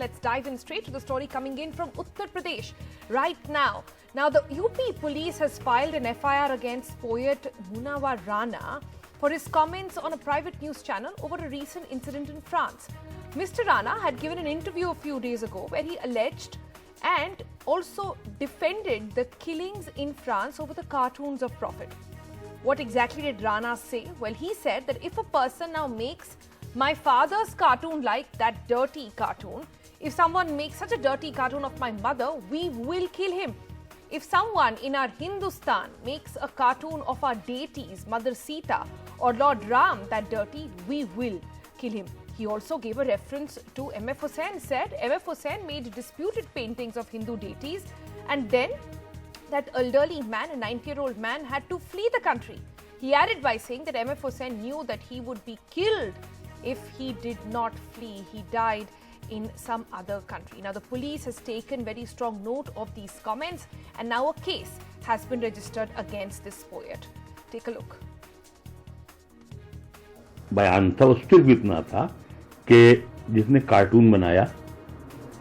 Let's dive in straight to the story coming in from Uttar Pradesh right now. Now, the UP police has filed an FIR against poet Munawar Rana for his comments on a private news channel over a recent incident in France. Mr. Rana had given an interview a few days ago where he alleged and also defended the killings in France over the cartoons of Prophet. What exactly did Rana say? Well, he said that if a person now makes my father's cartoon like that dirty cartoon, if someone makes such a dirty cartoon of my mother, we will kill him. If someone in our Hindustan makes a cartoon of our deities, Mother Sita or Lord Ram that dirty, we will kill him. He also gave a reference to M.F. Hussain, said M.F. Hussain made disputed paintings of Hindu deities, and then that elderly man, a 90-year-old man, had to flee the country. He added by saying that M.F. Hussain knew that he would be killed if he did not flee. He died in some other country. Now, the police has taken very strong note of these comments, and now a case has been registered against this poet. Take a look. बयान था, उस सिर्फ इतना था कि जिसने cartoon बनाया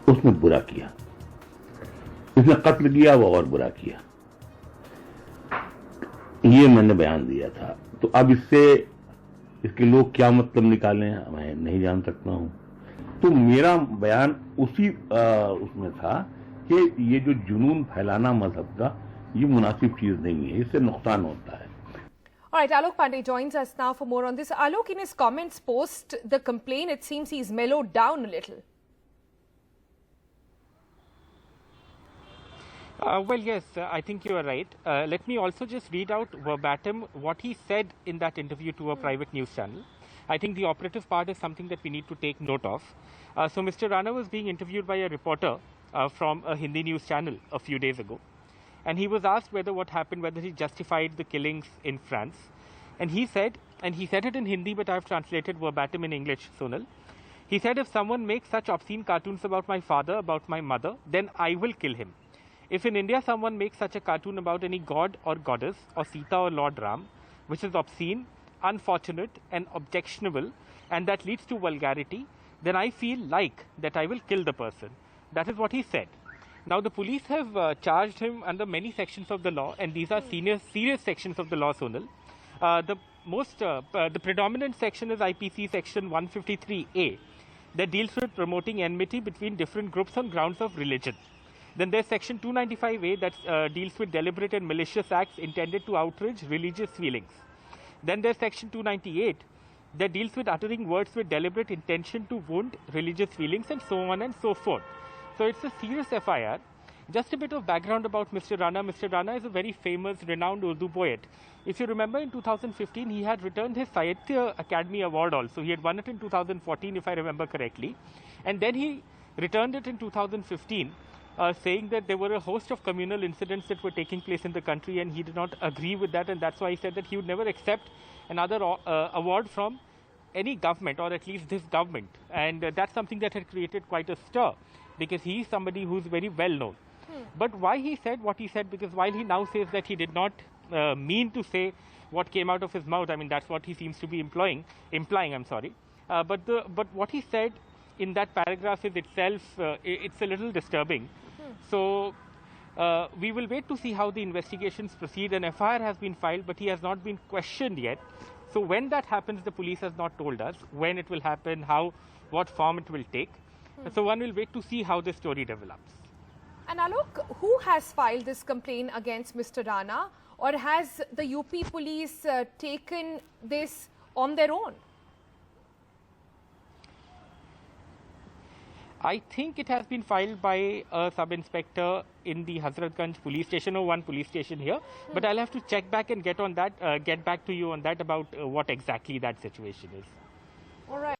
उसने बुरा किया, जिसने कत्ल किया वो और बुरा किया, ये मैंने बयान दिया था। तो अब इसके लोग क्या मतलब निकालें मैं नहीं जान सकता हूं। तो मेरा बयान उसी उसमें था कि ये जो जुनून फैलाना मजहब का, ये मुनासिब चीज नहीं है, इससे नुकसान होता है। All right, Alok Pandey joins us now for more on this. Alok, in his comments post the complaint, it seems he's mellowed down a little. Well, yes, I think you are right. Let me also just read out verbatim what he said in that interview to a private news channel. I think the operative part is something that we need to take note of. So Mr. Rana was being interviewed by a reporter from a Hindi news channel a few days ago. And he was asked whether he justified the killings in France. And he said it in Hindi, but I've translated verbatim in English, Sonal. He said, if someone makes such obscene cartoons about my father, about my mother, then I will kill him. If in India someone makes such a cartoon about any god or goddess or Sita or Lord Ram, which is obscene, unfortunate and objectionable, and that leads to vulgarity, then I feel like that I will kill the person. That is what he said. Now, the police have charged him under many sections of the law, and these are serious sections of the law, Sonal. The predominant section is IPC section 153A, that deals with promoting enmity between different groups on grounds of religion. Then there's section 295A that deals with deliberate and malicious acts intended to outrage religious feelings. Then there's section 298 that deals with uttering words with deliberate intention to wound religious feelings, and so on and so forth. So it's a serious FIR. Just a bit of background about Mr. Rana. Mr. Rana is a very famous, renowned Urdu poet. If you remember, in 2015, he had returned his Sahitya Academy Award also. He had won it in 2014, if I remember correctly. And then he returned it in 2015, saying that there were a host of communal incidents that were taking place in the country, and he did not agree with that. And that's why he said that he would never accept another award from any government, or at least this government. And that's something that had created quite a stir, because he is somebody who's very well known. But why he said what he said, because while he now says that he did not mean to say what came out of his mouth, I mean, that's what he seems to be implying, but what he said in that paragraph is itself, it's a little disturbing. So we will wait to see how the investigations proceed. An FIR has been filed, but he has not been questioned yet. So when that happens, the police has not told us when it will happen, what form it will take. So one will wait to see how the story develops. And Alok, who has filed this complaint against Mr. Rana, or has the UP police taken this on their own? I think it has been filed by a sub-inspector in the Hazratganj police station, or one police station here. But I'll have to check back and get back to you on that about what exactly that situation is. All right.